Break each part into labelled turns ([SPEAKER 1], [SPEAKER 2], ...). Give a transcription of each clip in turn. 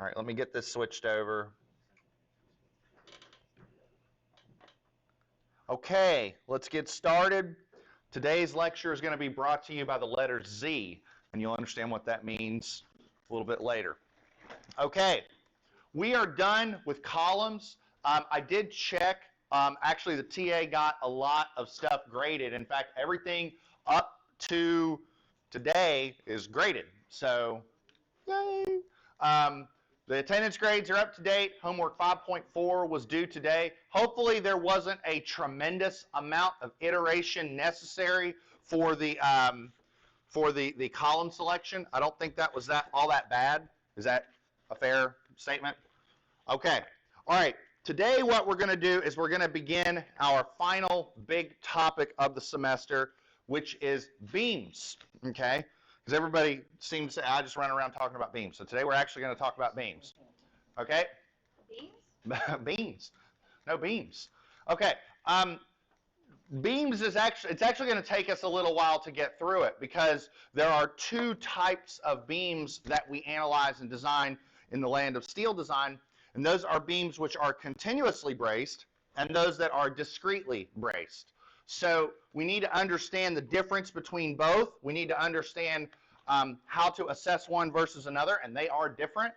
[SPEAKER 1] All right, let me get this switched over. Okay, let's get started. Today's lecture is going to be brought to you by the letter Z, and you'll understand what that means a little bit later. Okay, we are done with columns. I did check. Actually, the TA got a lot of stuff graded. In fact, everything up to today is graded. So, yay! The attendance grades are up to date. Homework 5.4 was due today. Hopefully there wasn't a tremendous amount of iteration necessary for the column selection. I don't think that was all that bad. Is that a fair statement? Okay. All right. Today what we're going to do is we're going to begin our final big topic of the semester, which is beams. Okay? Because everybody seems to say, I just run around talking about beams. So today we're actually going to talk about beams. Okay? Beams? Beams. No, beams. Okay. Beams is actually going to take us a little while to get through it because there are two types of beams that we analyze and design in the land of steel design, and those are beams which are continuously braced and those that are discretely braced. So we need to understand the difference between both. We need to understand how to assess one versus another, and they are different.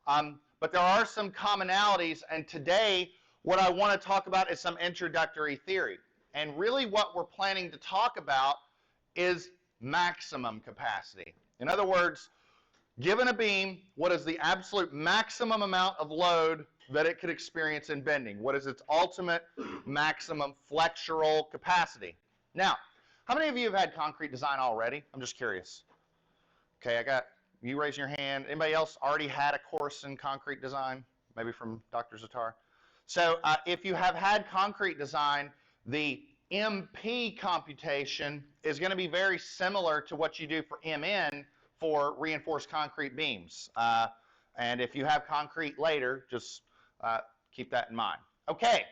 [SPEAKER 1] But there are some commonalities, and today what I want to talk about is some introductory theory. And really what we're planning to talk about is maximum capacity. In other words, given a beam, what is the absolute maximum amount of load that it could experience in bending? What is its ultimate maximum flexural capacity? Now, how many of you have had concrete design already? I'm just curious. Okay, I got you raising your hand. Anybody else already had a course in concrete design? Maybe from Dr. Zatar? So if you have had concrete design, the MP computation is going to be very similar to what you do for MN for reinforced concrete beams. And if you have concrete later, just keep that in mind. Okay,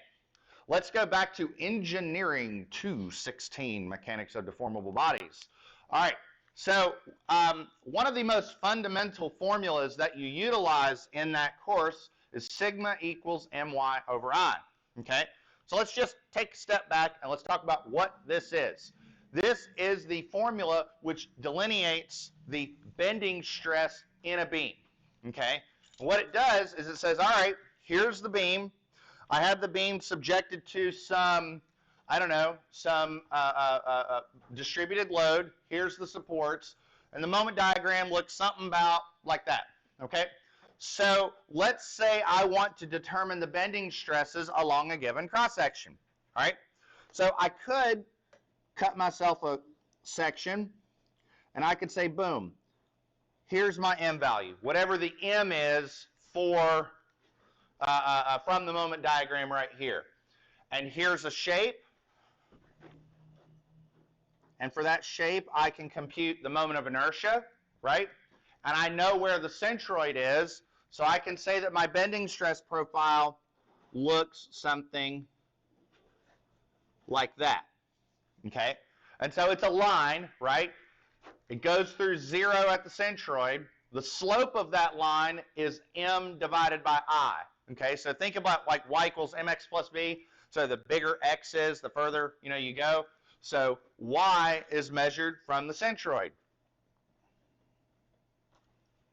[SPEAKER 1] let's go back to Engineering 216, Mechanics of Deformable Bodies. All right, so one of the most fundamental formulas that you utilize in that course is sigma equals my over I. Okay, so let's just take a step back and let's talk about what this is. This is the formula which delineates the bending stress in a beam. Okay? And what it does is it says, all right, here's the beam. I have the beam subjected to some, I don't know, some distributed load. Here's the supports. And the moment diagram looks something about like that. Okay? So let's say I want to determine the bending stresses along a given cross-section. All right? So I could cut myself a section, and I could say, boom, here's my M value, whatever the M is for from the moment diagram right here. And here's a shape, and for that shape, I can compute the moment of inertia, right? And I know where the centroid is, so I can say that my bending stress profile looks something like that. Okay, and so it's a line, right? It goes through 0 at the centroid. The slope of that line is m divided by I. Okay, so think about like y equals mx plus b. So the bigger x is, the further you go. So y is measured from the centroid,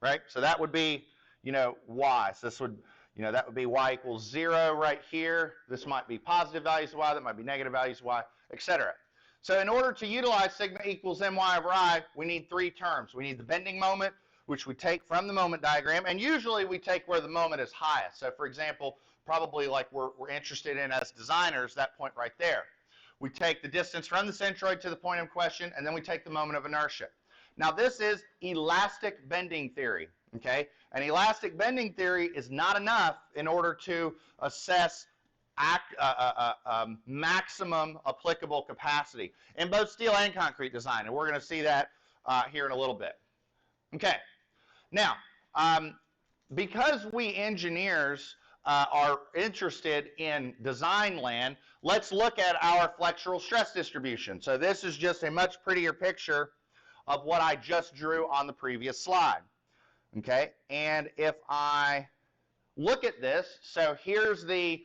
[SPEAKER 1] right? So that would be y. So this would that would be y equals 0 right here. This might be positive values of y. That might be negative values of y, etc. So in order to utilize sigma equals my over I, we need three terms. We need the bending moment, which we take from the moment diagram, and usually we take where the moment is highest. So for example, probably like we're interested in as designers, that point right there. We take the distance from the centroid to the point of question, and then we take the moment of inertia. Now this is elastic bending theory, okay? And elastic bending theory is not enough in order to assess maximum applicable capacity in both steel and concrete design, and we're going to see that here in a little bit. Okay, now because we engineers are interested in design land, let's look at our flexural stress distribution. So this is just a much prettier picture of what I just drew on the previous slide. Okay, and if I look at this, so here's the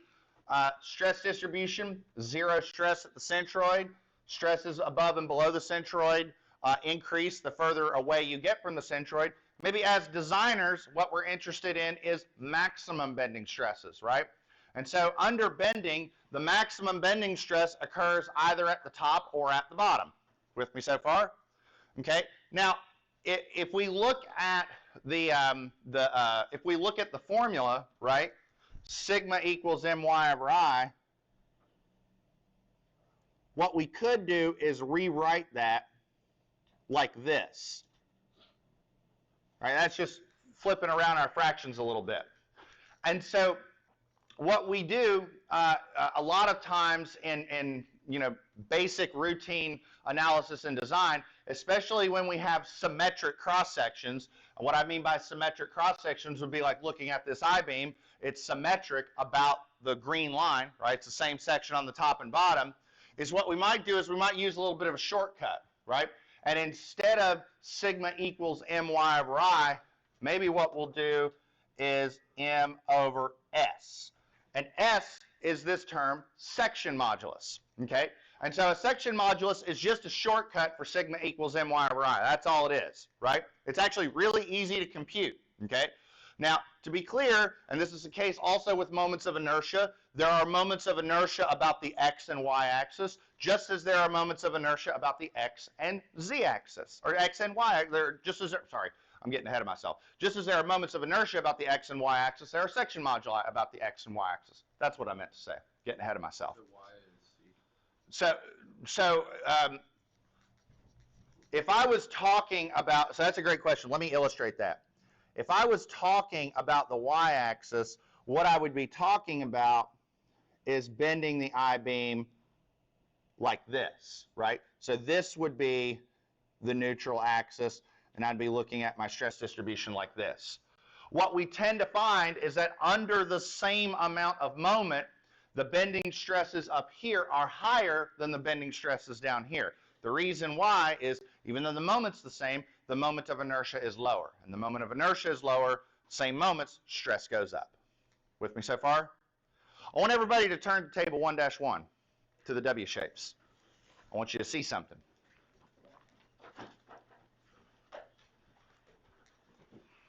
[SPEAKER 1] stress distribution, zero stress at the centroid. Stresses above and below the centroid increase the further away you get from the centroid. Maybe as designers, what we're interested in is maximum bending stresses, right? And so under bending, the maximum bending stress occurs either at the top or at the bottom. With me so far? Okay. Now, if we look at the formula, right? Sigma equals my over I. What we could do is rewrite that like this. Right? That's just flipping around our fractions a little bit. And so what we do a lot of times in basic routine analysis and design, especially when we have symmetric cross sections. What I mean by symmetric cross sections would be like looking at this I-beam. It's symmetric about the green line, right? It's the same section on the top and bottom. Is what we might do is we might use a little bit of a shortcut, right? And instead of sigma equals my over I, maybe what we'll do is m over s. And s is this term, section modulus, okay? And so a section modulus is just a shortcut for sigma equals my over I. That's all it is, right? It's actually really easy to compute, okay? Now, to be clear, and this is the case also with moments of inertia, there are moments of inertia about the x and y axis, just as there are moments of inertia about the x and z axis, or x and y. Sorry, I'm getting ahead of myself. Just as there are moments of inertia about the x and y axis, there are section moduli about the x and y axis. That's what I meant to say. Getting ahead of myself. So if I was talking about, so that's a great question. Let me illustrate that. If I was talking about the y-axis, what I would be talking about is bending the I-beam like this, right? So this would be the neutral axis, and I'd be looking at my stress distribution like this. What we tend to find is that under the same amount of moment, the bending stresses up here are higher than the bending stresses down here. The reason why is, even though the moment's the same, the moment of inertia is lower. And the moment of inertia is lower, same moments, stress goes up. With me so far? I want everybody to turn to table 1-1, to the W shapes. I want you to see something.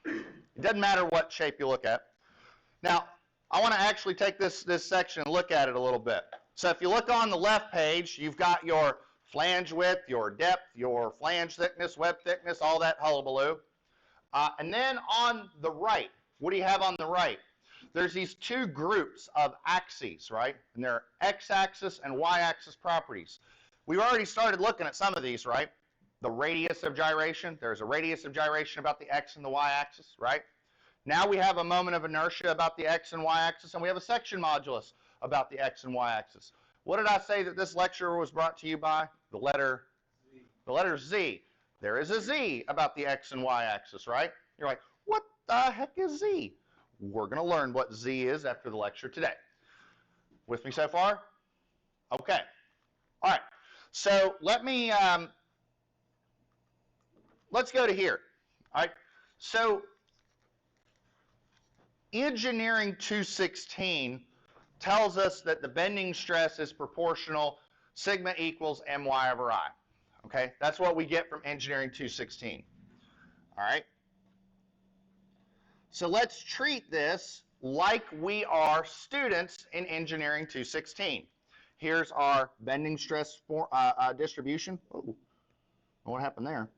[SPEAKER 1] It doesn't matter what shape you look at. Now, I want to actually take this section and look at it a little bit. So if you look on the left page, you've got your flange width, your depth, your flange thickness, web thickness, all that hullabaloo. And then on the right, what do you have on the right? There's these two groups of axes, right? And they're x-axis and y-axis properties. We've already started looking at some of these, right? The radius of gyration. There's a radius of gyration about the x and the y-axis, right? Now we have a moment of inertia about the x and y-axis, and we have a section modulus about the x and y-axis. What did I say that this lecture was brought to you by? The letter Z. The letter Z. There is a Z about the x and y axis, right? You're like, what the heck is Z? We're going to learn what Z is after the lecture today. With me so far? Okay. All right. So let's go to here. All right. So engineering 216 tells us that the bending stress is proportional sigma equals my over I. Okay, that's what we get from engineering 216. All right. So let's treat this like we are students in engineering 216. Here's our bending stress distribution. Oh, what happened there?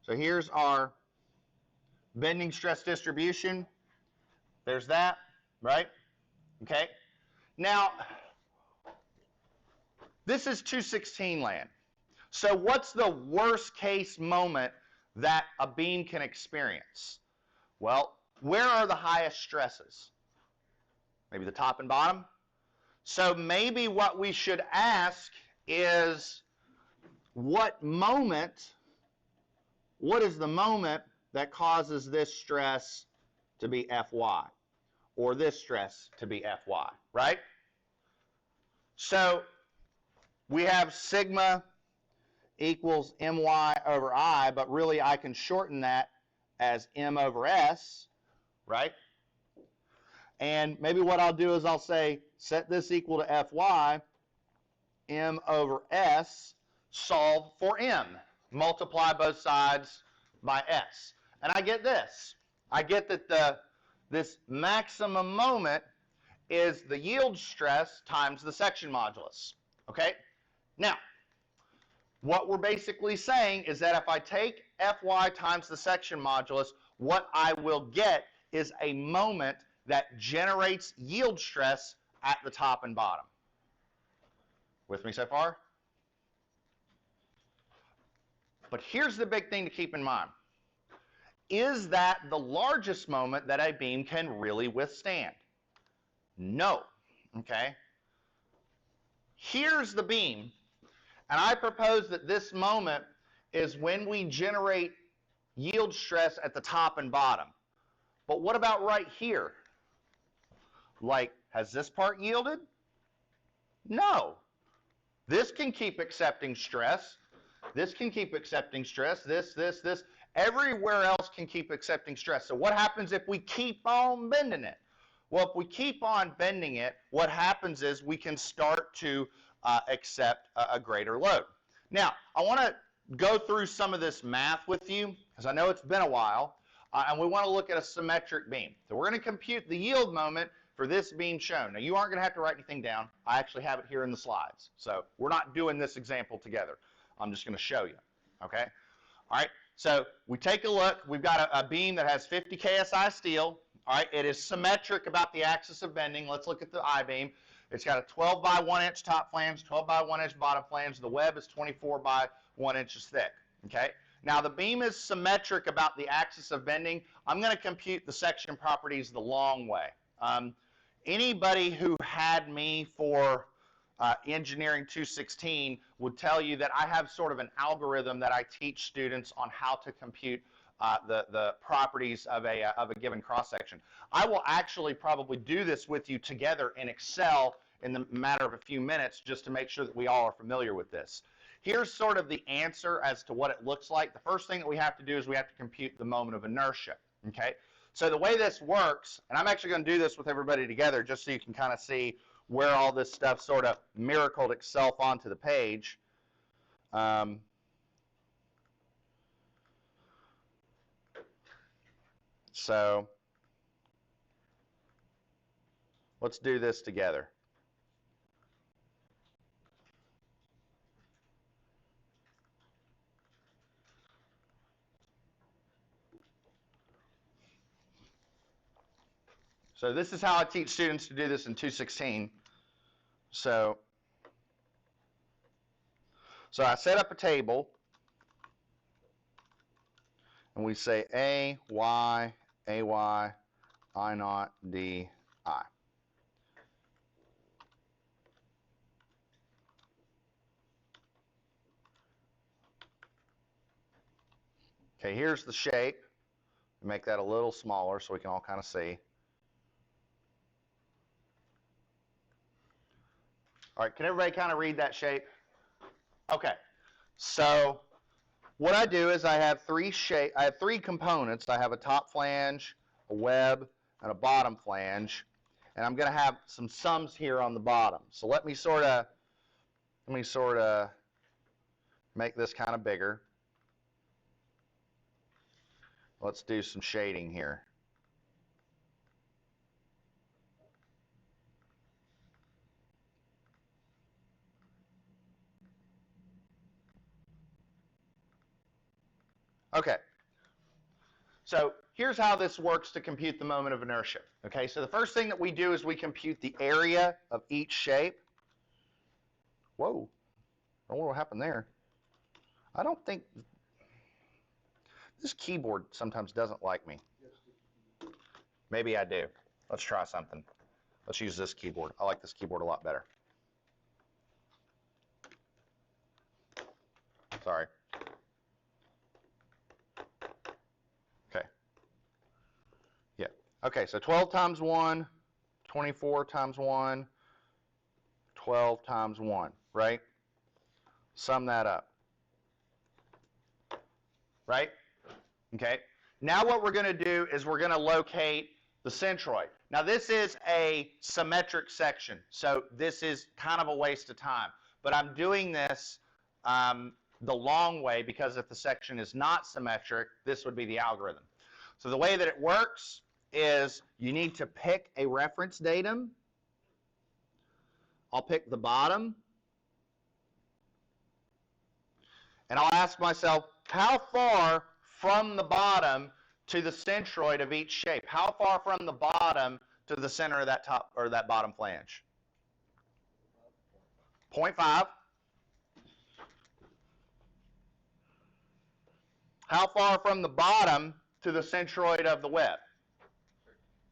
[SPEAKER 1] So here's our bending stress distribution. There's that, right? Okay. Now, this is 216 land. So what's the worst case moment that a beam can experience? Well, where are the highest stresses? Maybe the top and bottom? So maybe what we should ask is, what is the moment that causes this stress to be Fy? Or this stress to be Fy, right? So we have sigma equals my over I, but really I can shorten that as m over s, right? And maybe what I'll do is I'll say set this equal to Fy, m over s, solve for m. Multiply both sides by s. And I get this. I get that this maximum moment is the yield stress times the section modulus. Okay? Now, what we're basically saying is that if I take Fy times the section modulus, what I will get is a moment that generates yield stress at the top and bottom. With me so far? But here's the big thing to keep in mind. Is that the largest moment that a beam can really withstand? No. Okay? Here's the beam, and I propose that this moment is when we generate yield stress at the top and bottom. But what about right here? Like, has this part yielded? No. This can keep accepting stress. This can keep accepting stress. This. Everywhere else can keep accepting stress. So what happens if we keep on bending it? Well, if we keep on bending it, what happens is we can start to accept a greater load. Now, I want to go through some of this math with you, because I know it's been a while, and we want to look at a symmetric beam. So we're going to compute the yield moment for this beam shown. Now, you aren't going to have to write anything down. I actually have it here in the slides. So we're not doing this example together. I'm just going to show you, okay? All right, so we take a look. We've got a beam that has 50 KSI steel. All right, it is symmetric about the axis of bending. Let's look at the I-beam. It's got a 12 by 1 inch top flange, 12 by 1 inch bottom flange. The web is 24 by 1 inches thick, okay? Now, the beam is symmetric about the axis of bending. I'm going to compute the section properties the long way. Anybody who had me for Engineering 216 would tell you that I have sort of an algorithm that I teach students on how to compute the properties of a given cross-section. I will actually probably do this with you together in Excel in the matter of a few minutes just to make sure that we all are familiar with this. Here's sort of the answer as to what it looks like. The first thing that we have to do is we have to compute the moment of inertia, okay? So the way this works, and I'm actually going to do this with everybody together just so you can kind of see where all this stuff sort of miracled itself onto the page. So let's do this together. So this is how I teach students to do this in 216. So I set up a table, and we say A, Y, AY, I naught, D, I. Okay, here's the shape. Make that a little smaller so we can all kind of see. All right, can everybody kind of read that shape? Okay, so what I do is I have three components. I have a top flange, a web, and a bottom flange, and I'm going to have some sums here on the bottom. So let me sort of make this kind of bigger. Let's do some shading here. Okay, so here's how this works to compute the moment of inertia. Okay, so the first thing that we do is we compute the area of each shape. Whoa, I wonder what happened there. I don't think, this keyboard sometimes doesn't like me. Maybe I do. Let's try something. Let's use this keyboard. I like this keyboard a lot better. Sorry. Okay. Yeah. Okay, so 12 times 1, 24 times 1, 12 times 1, right? Sum that up. Right? Okay. Now what we're going to do is we're going to locate the centroid. Now this is a symmetric section, so this is kind of a waste of time. But I'm doing this the long way because if the section is not symmetric, this would be the algorithm. So the way that it works is you need to pick a reference datum. I'll pick the bottom. And I'll ask myself, how far from the bottom to the centroid of each shape? How far from the bottom to the center of that top or that bottom flange? 0.5. How far from the bottom to the centroid of the web?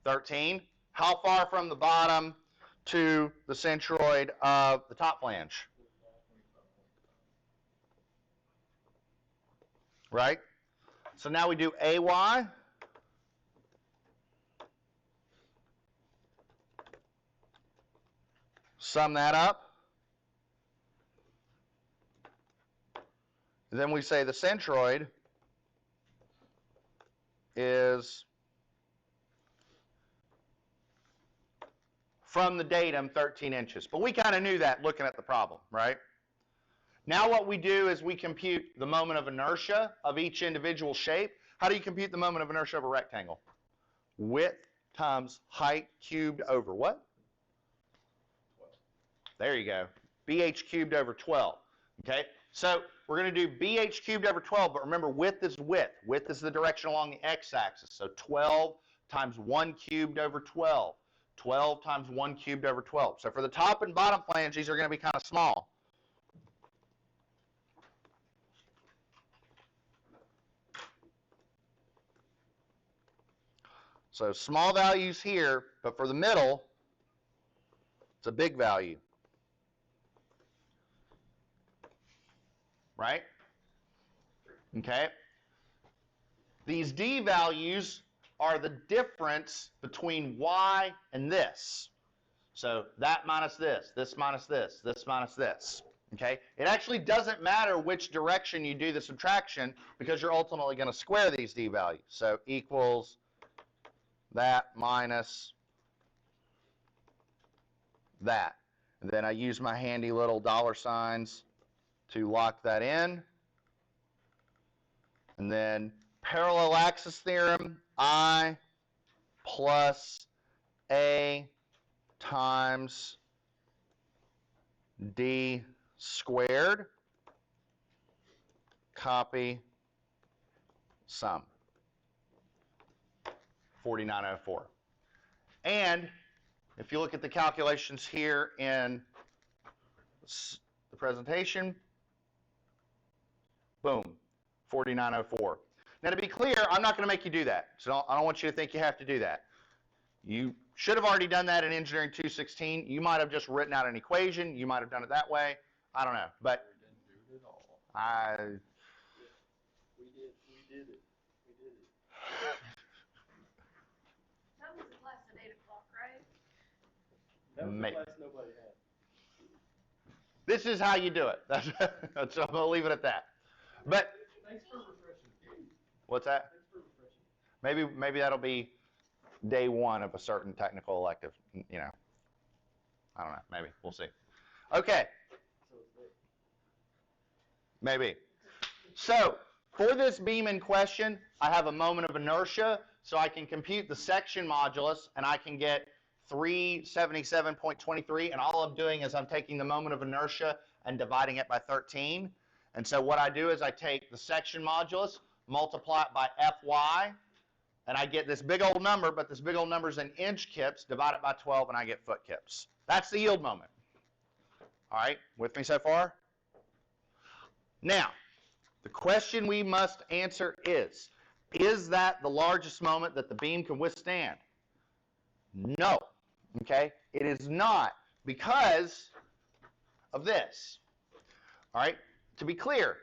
[SPEAKER 1] 13. How far from the bottom to the centroid of the top flange? Right? So now we do AY. Sum that up. Then we say the centroid is from the datum 13 inches. But we kind of knew that looking at the problem, right? Now what we do is we compute the moment of inertia of each individual shape. How do you compute the moment of inertia of a rectangle? Width times height cubed over what? 12. There you go. BH cubed over 12. Okay? So we're going to do BH cubed over 12, but remember width is width. Width is the direction along the x-axis. So 12 times 1 cubed over 12. 12 times 1 cubed over 12. So for the top and bottom flange, these are going to be kind of small. So small values here, but for the middle, it's a big value. Right? Okay. These D values are the difference between Y and this. So that minus this minus this minus this. Okay? It actually doesn't matter which direction you do the subtraction because you're ultimately going to square these D values. So equals that minus that. And then I use my handy little dollar signs to lock that in. And then parallel axis theorem, I plus A times D squared, copy, sum. 4904. And if you look at the calculations here in the presentation, boom, 4904. Now to be clear, I'm not going to make you do that. So I don't want you to think you have to do that. You should have already done that in Engineering 216. You might have just written out an equation. You might have done it that way. I don't know. But
[SPEAKER 2] We did it.
[SPEAKER 3] That was a class at 8 o'clock, right?
[SPEAKER 2] That was
[SPEAKER 1] Maybe.
[SPEAKER 2] the class nobody had.
[SPEAKER 1] This is how you do it. So I'm going to leave it at that. But
[SPEAKER 2] Thanks for refreshing.
[SPEAKER 1] what's that?
[SPEAKER 2] Thanks for refreshing.
[SPEAKER 1] Maybe that'll be day one of a certain technical elective. You know, I don't know. Maybe we'll see. Okay,
[SPEAKER 2] So it's there.
[SPEAKER 1] maybe. So for this beam in question, I have a moment of inertia, so I can compute the section modulus, and I can get 377.23, and all I'm doing is I'm taking the moment of inertia and dividing it by 13. And so what I do is I take the section modulus, multiply it by Fy, and I get this big old number, but this big old number is in inch kips, divide it by 12, and I get foot kips. That's the yield moment. All right, with me so far? Now, the question we must answer is that the largest moment that the beam can withstand? No, okay? It is not because of this. All right, to be clear,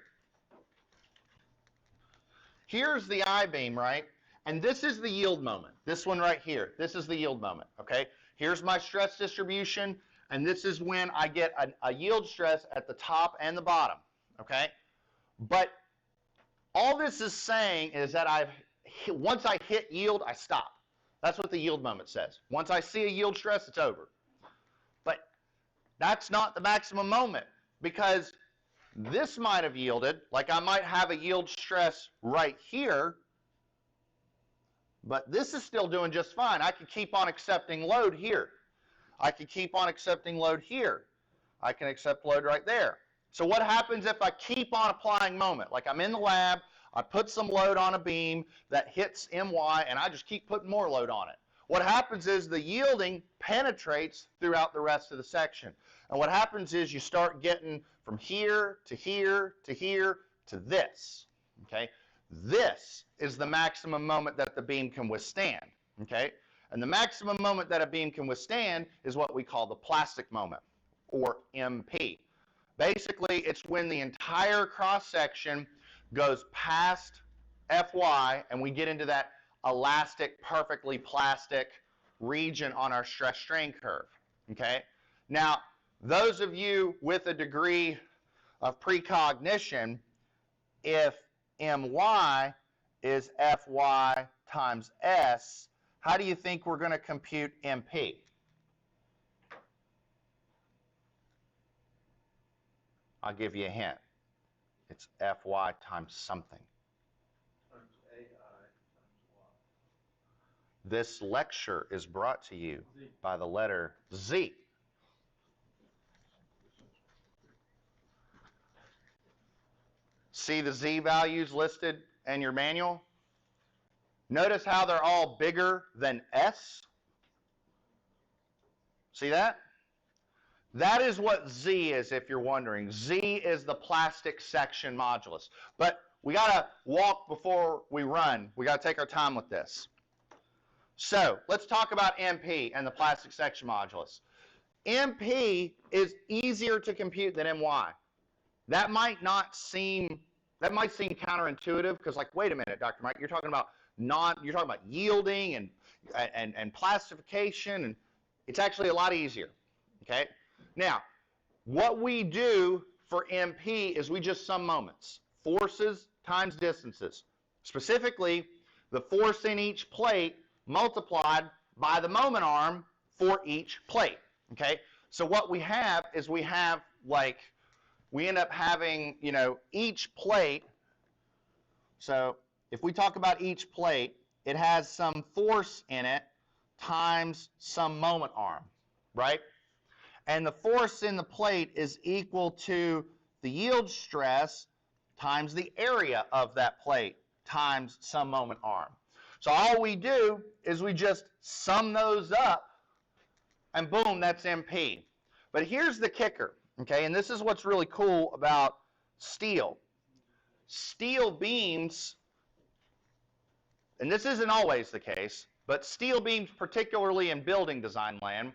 [SPEAKER 1] here's the I-beam, right? And this is the yield moment. This one right here, this is the yield moment, okay? Here's my stress distribution, and this is when I get a yield stress at the top and the bottom, okay? But all this is saying is that I've once I hit yield, I stop. That's what the yield moment says. Once I see a yield stress, it's over. But that's not the maximum moment, because this might have yielded, like I might have a yield stress right here, but this is still doing just fine. I could keep on accepting load here. I could keep on accepting load here. I can accept load right there. So what happens if I keep on applying moment? Like I'm in the lab, I put some load on a beam that hits MY, and I just keep putting more load on it. What happens is the yielding penetrates throughout the rest of the section. And what happens is you start getting from here to here to here to this. Okay? This is the maximum moment that the beam can withstand. Okay? And the maximum moment that a beam can withstand is what we call the plastic moment, or MP. Basically, it's when the entire cross-section goes past Fy and we get into that elastic, perfectly plastic region on our stress-strain curve. Okay? Now, those of you with a degree of precognition, if My is Fy times S, how do you think we're going to compute MP? I'll give you a hint. It's Fy times something.
[SPEAKER 2] Times AI times Y.
[SPEAKER 1] This lecture is brought to you by the letter Z. See the Z values listed in your manual? Notice how they're all bigger than S? See that? That is what Z is, if you're wondering. Z is the plastic section modulus. But we got to walk before we run. We got to take our time with this. So let's talk about MP and the plastic section modulus. MP is easier to compute than MY. That might seem counterintuitive, because like, wait a minute, Dr. Mike, you're talking about yielding and plastification, and it's actually a lot easier. Okay? Now, what we do for MP is we just sum moments. Forces times distances. Specifically, the force in each plate multiplied by the moment arm for each plate. Okay? So what we have is we end up having, each plate. So if we talk about each plate, it has some force in it times some moment arm, right? And the force in the plate is equal to the yield stress times the area of that plate times some moment arm. So all we do is we just sum those up, and boom, that's MP. But here's the kicker, okay? And this is what's really cool about steel. Steel beams, and this isn't always the case, but steel beams, particularly in building design land,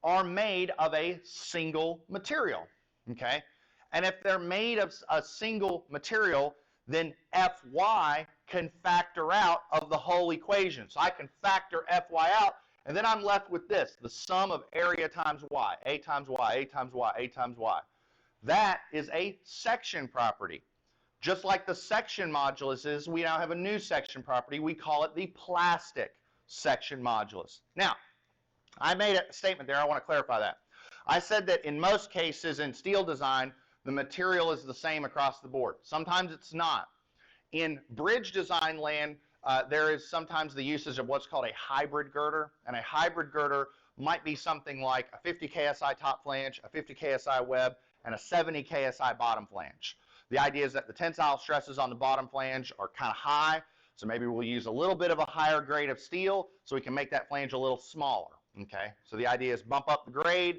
[SPEAKER 1] are made of a single material, okay? And if they're made of a single material, then Fy can factor out of the whole equation. So I can factor Fy out, and then I'm left with this, the sum of area times Y, A times Y, A times Y, A times Y. That is a section property. Just like the section modulus is, we now have a new section property. We call it the plastic section modulus. Now, I made a statement there. I want to clarify that. I said that in most cases in steel design, the material is the same across the board. Sometimes it's not. In bridge design land, there is sometimes the usage of what's called a hybrid girder, and a hybrid girder might be something like a 50 KSI top flange, a 50 KSI web, and a 70 KSI bottom flange. The idea is that the tensile stresses on the bottom flange are kind of high, so maybe we'll use a little bit of a higher grade of steel so we can make that flange a little smaller. Okay, so the idea is bump up the grade,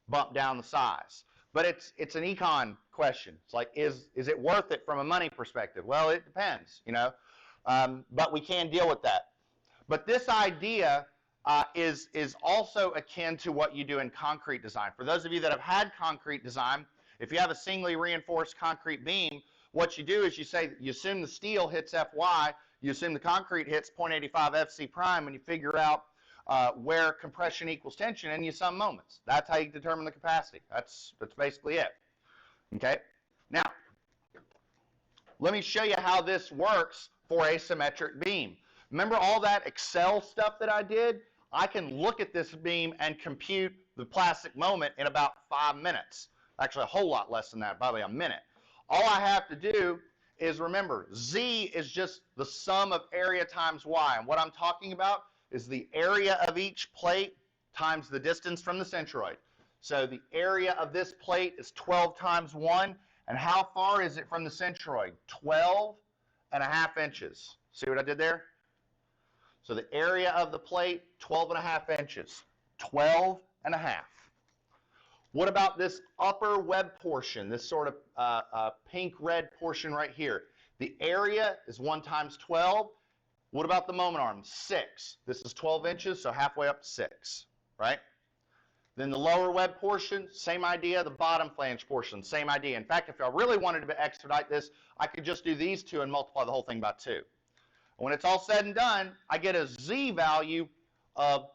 [SPEAKER 1] bump down the size. But it's an econ question. It's like, is it worth it from a money perspective? Well, it depends, but we can deal with that. But this idea is also akin to what you do in concrete design. For those of you that have had concrete design, if you have a singly reinforced concrete beam, what you do is you assume the steel hits Fy, you assume the concrete hits 0.85 FC prime, and you figure out where compression equals tension, and you sum moments. That's how you determine the capacity. That's basically it. Okay? Now, let me show you how this works for a symmetric beam. Remember all that Excel stuff that I did? I can look at this beam and compute the plastic moment in about 5 minutes. Actually, a whole lot less than that, probably a minute. All I have to do is remember, Z is just the sum of area times Y. And what I'm talking about is the area of each plate times the distance from the centroid. So the area of this plate is 12 times 1. And how far is it from the centroid? 12.5 inches. See what I did there? So the area of the plate, 12.5 inches. 12.5. What about this upper web portion, this sort of pink-red portion right here? The area is 1 times 12. What about the moment arm? 6. This is 12 inches, so halfway up to 6, right? Then the lower web portion, same idea. The bottom flange portion, same idea. In fact, if I really wanted to expedite this, I could just do these two and multiply the whole thing by 2. When it's all said and done, I get a Z value of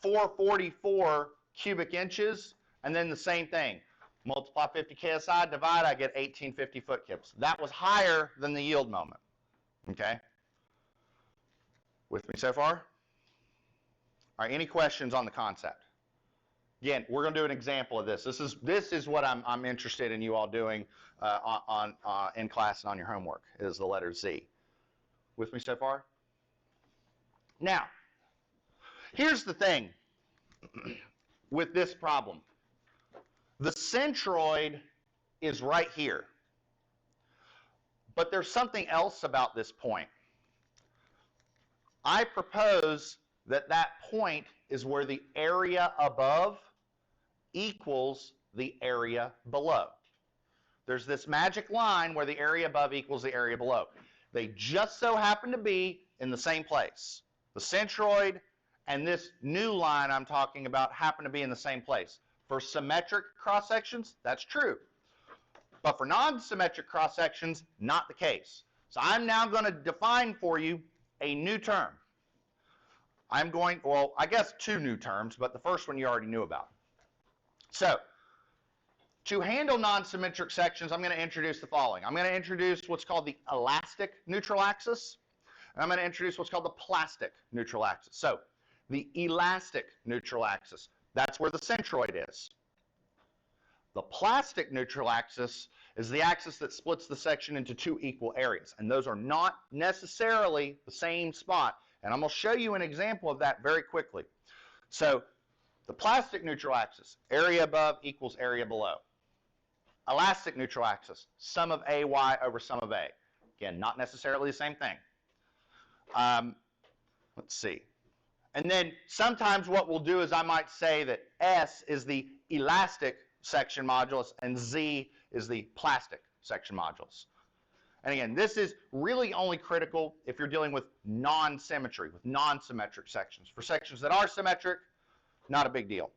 [SPEAKER 1] 444 cubic inches. And then the same thing, multiply 50 KSI, divide, I get 1850 foot cubes. That was higher than the yield moment, okay? With me so far? All right, any questions on the concept? Again, we're going to do an example of this. This is what I'm interested in you all doing in class and on your homework, is the letter Z. With me so far? Now, here's the thing with this problem. The centroid is right here. But there's something else about this point. I propose that that point is where the area above equals the area below. There's this magic line where the area above equals the area below. They just so happen to be in the same place. The centroid and this new line I'm talking about happen to be in the same place. For symmetric cross-sections, that's true. But for non-symmetric cross-sections, not the case. So I'm now going to define for you a new term. Well, I guess 2 new terms, but the first one you already knew about. So, to handle non-symmetric sections, I'm going to introduce the following. I'm going to introduce what's called the elastic neutral axis, and I'm going to introduce what's called the plastic neutral axis. So, the elastic neutral axis, that's where the centroid is. The plastic neutral axis is the axis that splits the section into 2 equal areas, and those are not necessarily the same spot. And I'm going to show you an example of that very quickly. So, the plastic neutral axis, area above equals area below. Elastic neutral axis, sum of AY over sum of A. Again, not necessarily the same thing. Let's see. And then sometimes what we'll do is I might say that S is the elastic section modulus and Z is the plastic section modulus. And again, this is really only critical if you're dealing with non-symmetry, with non-symmetric sections. For sections that are symmetric, not a big deal.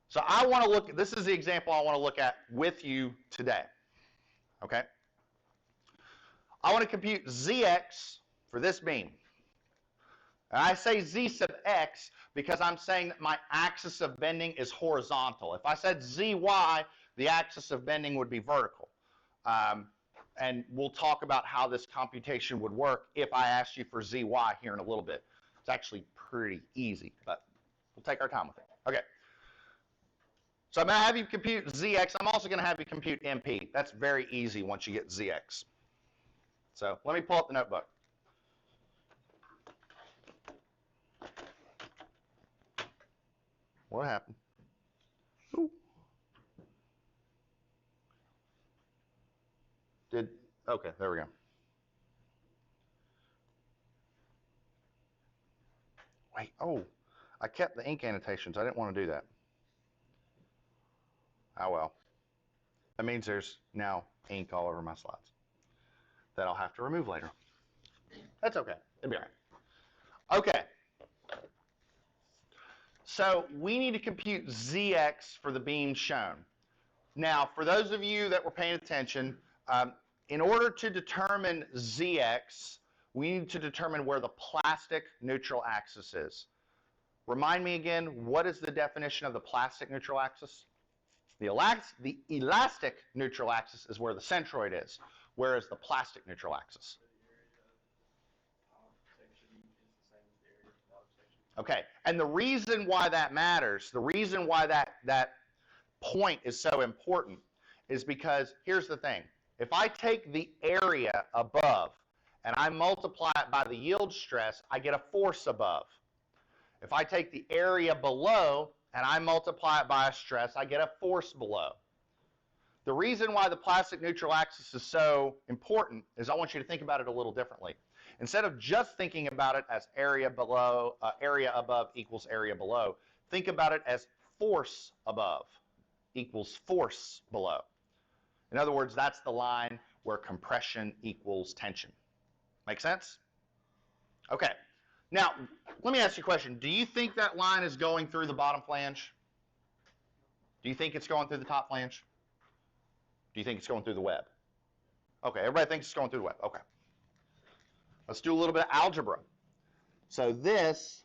[SPEAKER 1] So I want to look, this is the example I want to look at with you today. Okay? I want to compute Zx for this beam. And I say Z sub x because I'm saying that my axis of bending is horizontal. If I said Zy, the axis of bending would be vertical. And we'll talk about how this computation would work if I asked you for Zy here in a little bit. It's actually pretty easy, but we'll take our time with it. Okay. So I'm going to have you compute Zx. I'm also going to have you compute MP. That's very easy once you get Zx. So let me pull up the notebook. What happened? Ooh. Okay, there we go. Wait, oh, I kept the ink annotations. I didn't want to do that. Oh well. That means there's now ink all over my slides that I'll have to remove later. That's okay. It'll be all right. Okay. So we need to compute Zx for the beam shown. Now, for those of you that were paying attention, in order to determine Zx, we need to determine where the plastic neutral axis is. Remind me again, what is the definition of the plastic neutral axis? The elastic neutral axis is where the centroid is. Where is the plastic neutral axis? Okay, and the reason why that matters, the reason why that point is so important is because here's the thing. If I take the area above and I multiply it by the yield stress, I get a force above. If I take the area below and I multiply it by a stress, I get a force below. The reason why the plastic neutral axis is so important is I want you to think about it a little differently. Instead of just thinking about it as area above equals area below, think about it as force above equals force below. In other words, that's the line where compression equals tension. Make sense? Okay. Now, let me ask you a question. Do you think that line is going through the bottom flange? Do you think it's going through the top flange? Do you think it's going through the web? Okay, everybody thinks it's going through the web. Okay. Let's do a little bit of algebra. So this,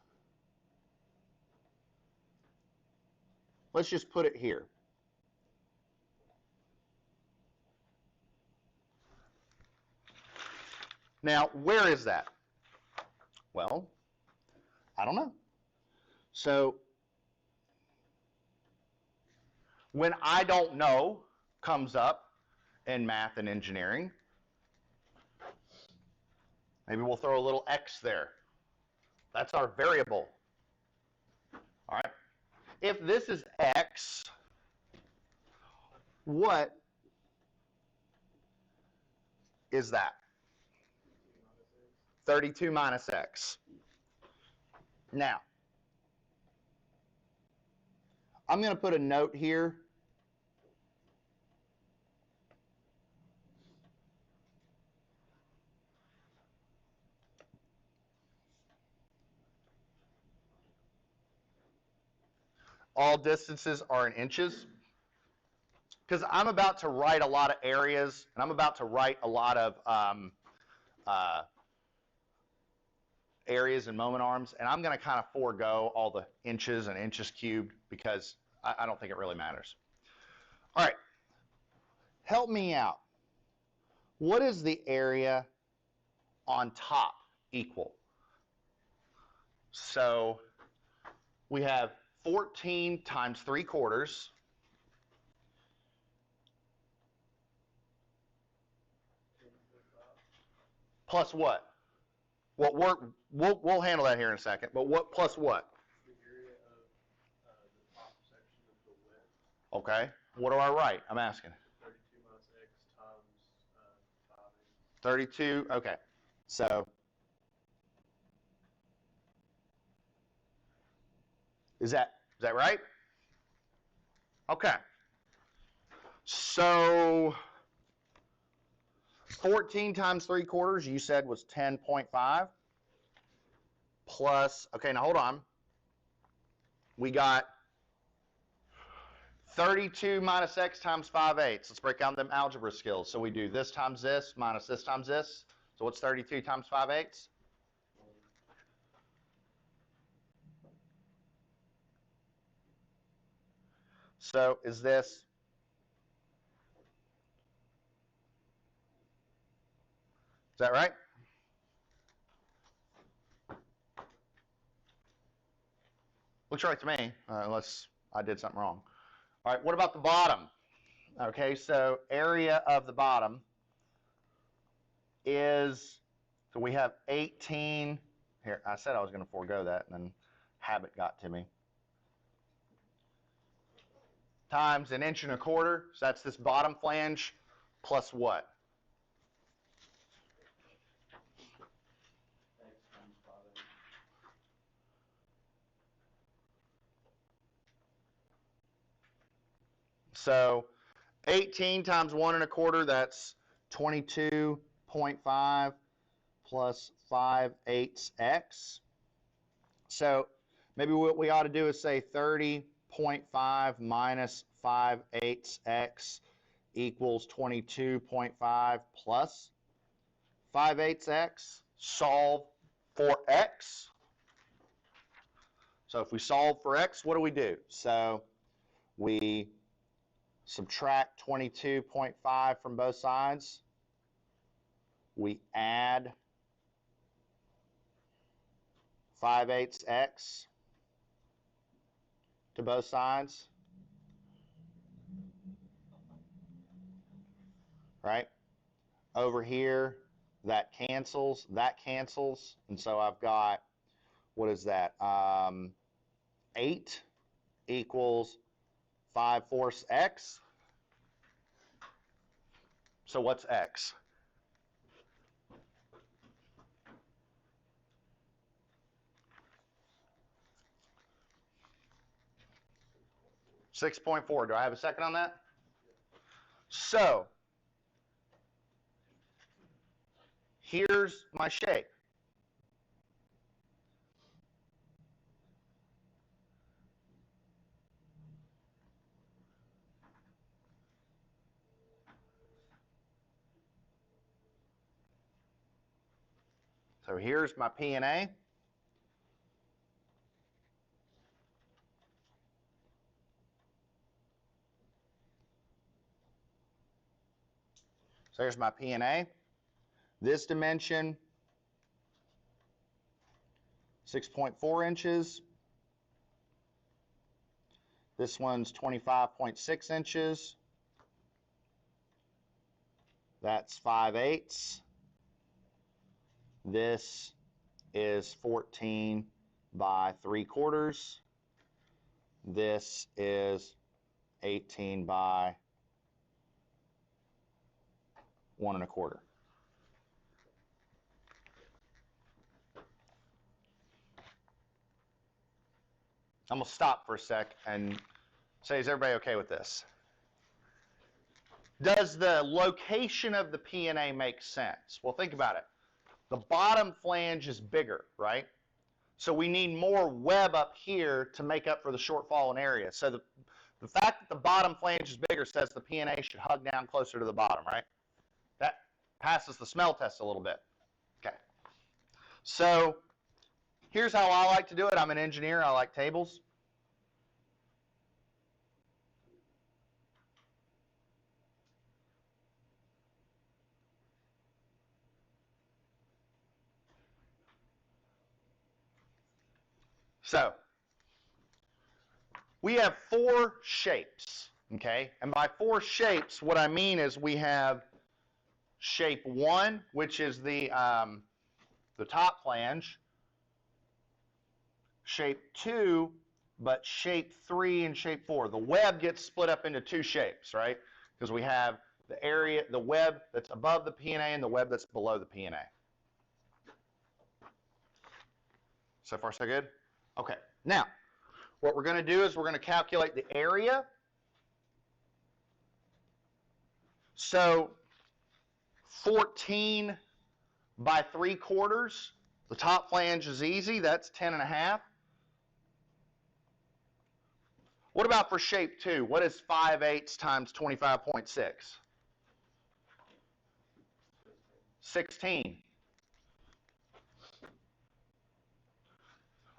[SPEAKER 1] let's just put it here. Now, where is that? Well, I don't know. So when I don't know comes up in math and engineering, maybe we'll throw a little x there. That's our variable. All right. If this is x, what is that? 32 minus x. Now, I'm going to put a note here. All distances are in inches. Because I'm about to write a lot of areas, and I'm about to write a lot of areas and moment arms, and I'm going to kind of forego all the inches and inches cubed because I don't think it really matters. All right, help me out. What is the area on top equal? So we have 14 times 3/4 plus what? Well, we'll handle that here in a second. But what plus what?
[SPEAKER 2] The area of the top section of the web.
[SPEAKER 1] Okay. What do I write? I'm asking.
[SPEAKER 2] 32 minus x times 5.
[SPEAKER 1] 32. Okay. So is that right? Okay. So 14 times 3/4 you said was 10.5 plus, okay, now hold on. We got 32 minus x times 5/8. Let's break down them algebra skills. So we do this times this minus this times this. So what's 32 times 5/8? So is this Is that right? Looks right to me, unless I did something wrong. All right, what about the bottom? Okay, so area of the bottom is, so we have 18, here, I said I was going to forego that, and then habit got to me, times 1 1/4 inches, so that's this bottom flange, plus what? So 18 times 1 1/4, that's 22.5 plus 5/8 x. So maybe what we ought to do is say 30.5 minus 5/8 x equals 22.5 plus 5/8 x. Solve for x. So if we solve for x, what do? So we subtract 22.5 from both sides. we add 5/8 x to both sides, right? Over here, that cancels, and so I've got, what is that? 8 equals 5/4 x. So what's x? 6.4. Do I have a second on that? So here's my shape. So here's my P and A. So here's my P and A. This dimension, 6.4 inches. This one's 25.6 inches. That's 5/8. This is 14 by 3/4. This is 18 by 1 1/4. I'm going to stop for a sec and say, is everybody okay with this? Does the location of the P and A make sense? Well, think about it. The bottom flange is bigger, right? So we need more web up here to make up for the shortfall in area. So the fact that the bottom flange is bigger says the P and A should hug down closer to the bottom, right? That passes the smell test a little bit. Okay. So here's how I like to do it. I'm an engineer. I like tables. So we have 4 shapes, okay? And by 4 shapes, what I mean is we have shape 1, which is the top flange, shape 2, but shape 3 and shape 4. The web gets split up into 2 shapes, right? Because we have the area, the web that's above the P and A and the web that's below the P and A. So far, so good? Okay. Now, what we're going to do is we're going to calculate the area. So 14 by 3/4. The top flange is easy. That's 10.5. What about for shape 2? What is 5/8 times 25.6? 16.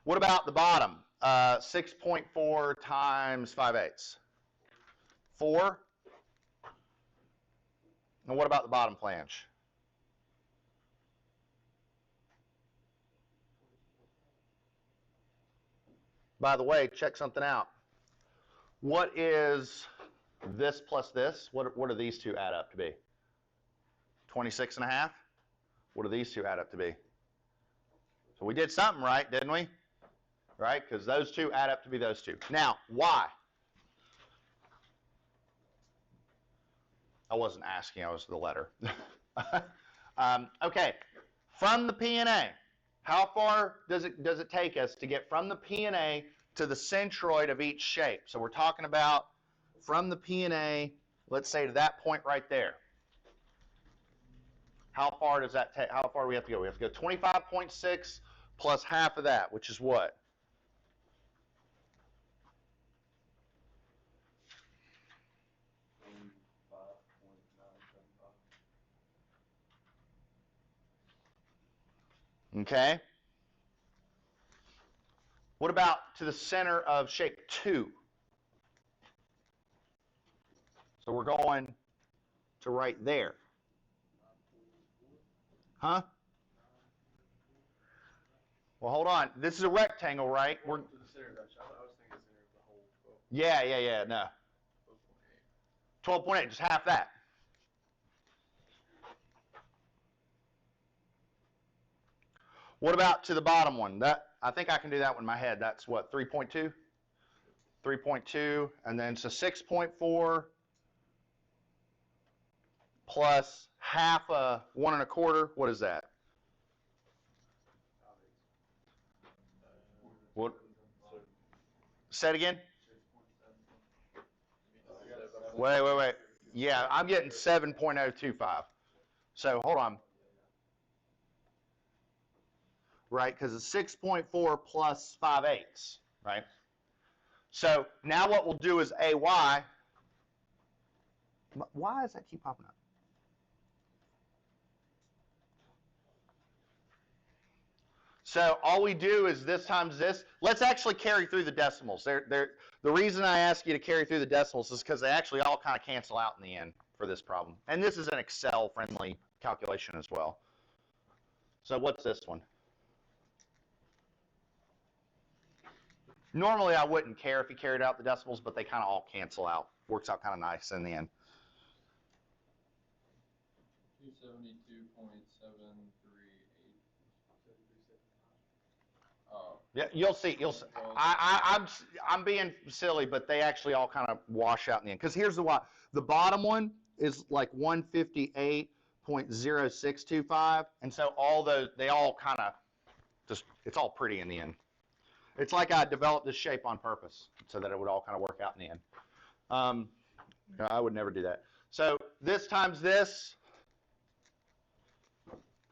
[SPEAKER 1] What about the bottom? 6.4 times 5/8? 4. And what about the bottom flange? By the way, check something out. What is this plus this? What do these two add up to be? 26.5? What do these two add up to be? So we did something right, didn't we? Right? Because those two add up to be those two. Now, why? I wasn't asking, I was the letter. Okay, from the P and A, how far does it take us to get from the P and A to the centroid of each shape? So we're talking about from the P and A, let's say to that point right there. How far does that take? How far do we have to go? We have to go 25.6 plus half of that, which is what? Okay. What about to the center of shape 2? So we're going to right there. Huh? Well, hold on. This is a rectangle, right?
[SPEAKER 2] To the center of that shot. I was thinking center of the whole 12.
[SPEAKER 1] Yeah. No.
[SPEAKER 2] 12.8.
[SPEAKER 1] 12.8, just half that. What about to the bottom one? I think I can do that one in my head. That's what, 3.2? 3.2, and then so 6.4 plus half a 1 1/4. What is that? What? Say it again. Wait. Yeah, I'm getting 7.025. So hold on. Right, because it's 6.4 plus 5/8, right? So now what we'll do is AY. Why does that keep popping up? So all we do is this times this. Let's actually carry through the decimals. The reason I ask you to carry through the decimals is because they actually all kind of cancel out in the end for this problem. And this is an Excel-friendly calculation as well. So what's this one? Normally I wouldn't care if you carried out the decimals, but they kind of all cancel out. Works out kind of nice in the end.
[SPEAKER 4] 272.738. Oh.
[SPEAKER 1] Yeah, you'll see. I'm being silly, but they actually all kind of wash out in the end. Because here's the why. The bottom one is like 158.0625, and so all those they all kind of just it's all pretty in the end. It's like I developed this shape on purpose so that it would all kind of work out in the end. I would never do that. So this times this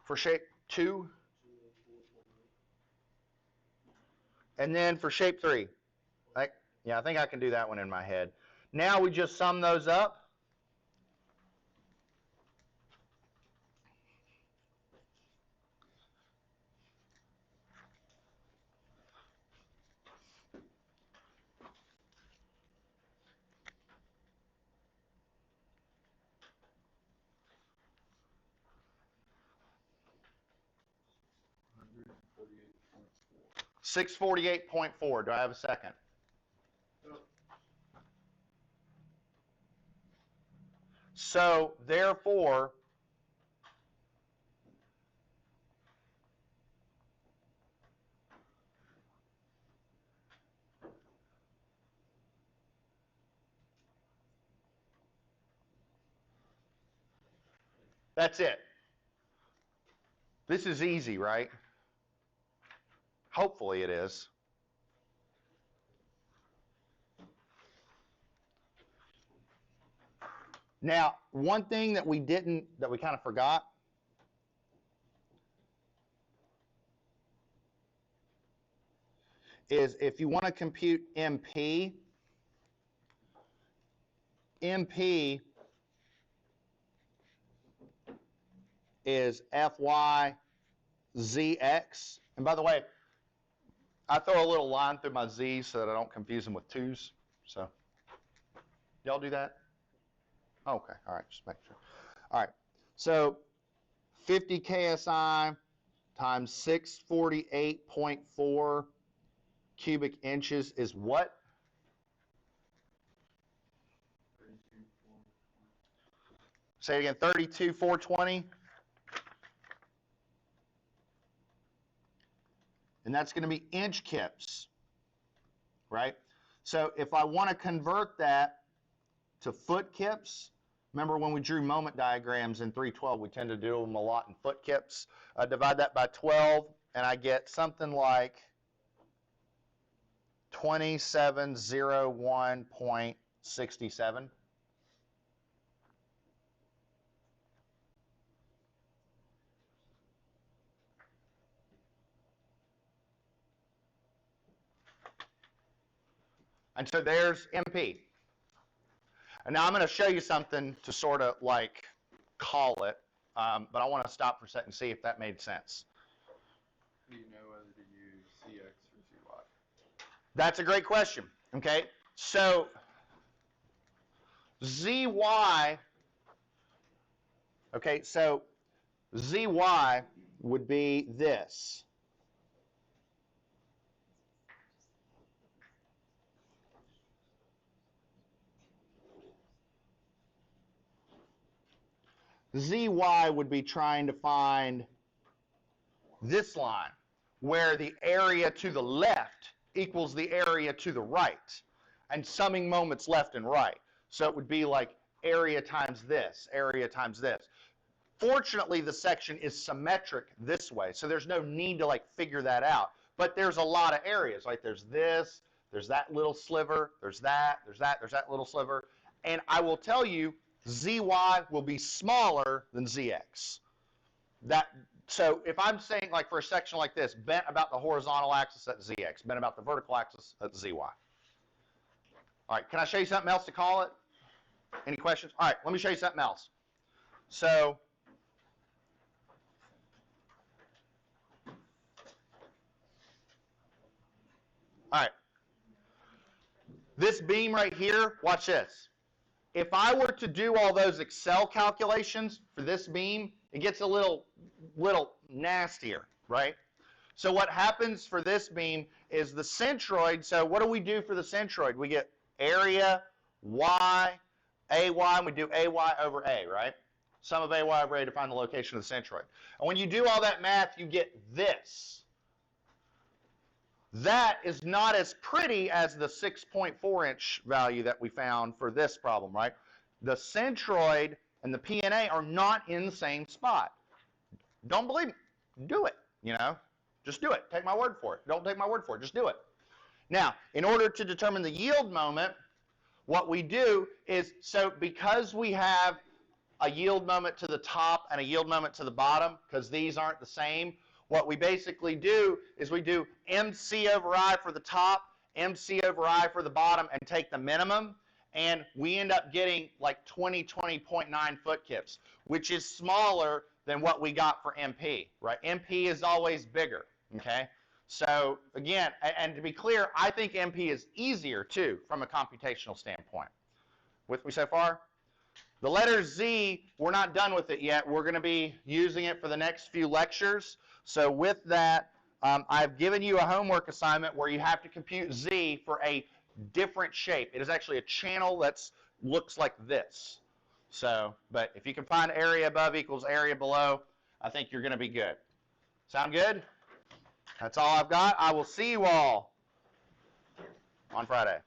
[SPEAKER 1] for shape 2. And then for shape 3, I think I can do that one in my head. Now we just sum those up. $648.4. Do I have a second? So therefore, that's it. This is easy, right? Hopefully it is. Now, one thing that we kind of forgot is if you want to compute MP is FYZX. And by the way, I throw a little line through my Z's so that I don't confuse them with 2's. So, y'all do that? Okay, all right, just make sure. All right, so 50 KSI times 648.4 cubic inches is what?
[SPEAKER 4] 32.4.
[SPEAKER 1] Say it again, 32,420. And that's going to be inch kips, right? So if I want to convert that to foot kips, remember when we drew moment diagrams in 312, we tend to do them a lot in foot kips. I divide that by 12, and I get something like 2701.67. And so there's MP. And now I'm going to show you something to sort of like call it, but I want to stop for a second and see if that made sense.
[SPEAKER 4] Do you know whether to use CX or CY?
[SPEAKER 1] That's a great question. Okay, so ZY. Okay, so ZY would be this. ZY would be trying to find this line, where the area to the left equals the area to the right, and summing moments left and right. So it would be like area times this, area times this. Fortunately, the section is symmetric this way, so there's no need to like figure that out. But there's a lot of areas, like there's this, there's that little sliver, there's that little sliver. And I will tell you, ZY will be smaller than ZX. So if I'm saying, like, for a section like this, bent about the horizontal axis, that's ZX. Bent about the vertical axis, that's ZY. All right, can I show you something else to call it? Any questions? All right, let me show you something else. So all right, this beam right here, watch this. If I were to do all those Excel calculations for this beam, it gets a little nastier, right? So what happens for this beam is the centroid, so what do we do for the centroid? We get area, y, AY, and we do AY over A, right? Sum of AY over A to find the location of the centroid. And when you do all that math, you get this. That is not as pretty as the 6.4-inch value that we found for this problem, right? The centroid and the PNA are not in the same spot. Don't believe me? Do it, you know? Just do it. Take my word for it. Don't take my word for it. Just do it. Now, in order to determine the yield moment, what we do is, so because we have a yield moment to the top and a yield moment to the bottom, because these aren't the same, what we basically do is we do MC over I for the top, MC over I for the bottom, and take the minimum, and we end up getting like 20.9 foot kips, which is smaller than what we got for MP, right? MP is always bigger, okay? So again, and to be clear, I think MP is easier too from a computational standpoint. With me so far? The letter Z, we're not done with it yet. We're going to be using it for the next few lectures. So with that, I've given you a homework assignment where you have to compute Z for a different shape. It is actually a channel that looks like this. So, but if you can find area above equals area below, I think you're going to be good. Sound good? That's all I've got. I will see you all on Friday.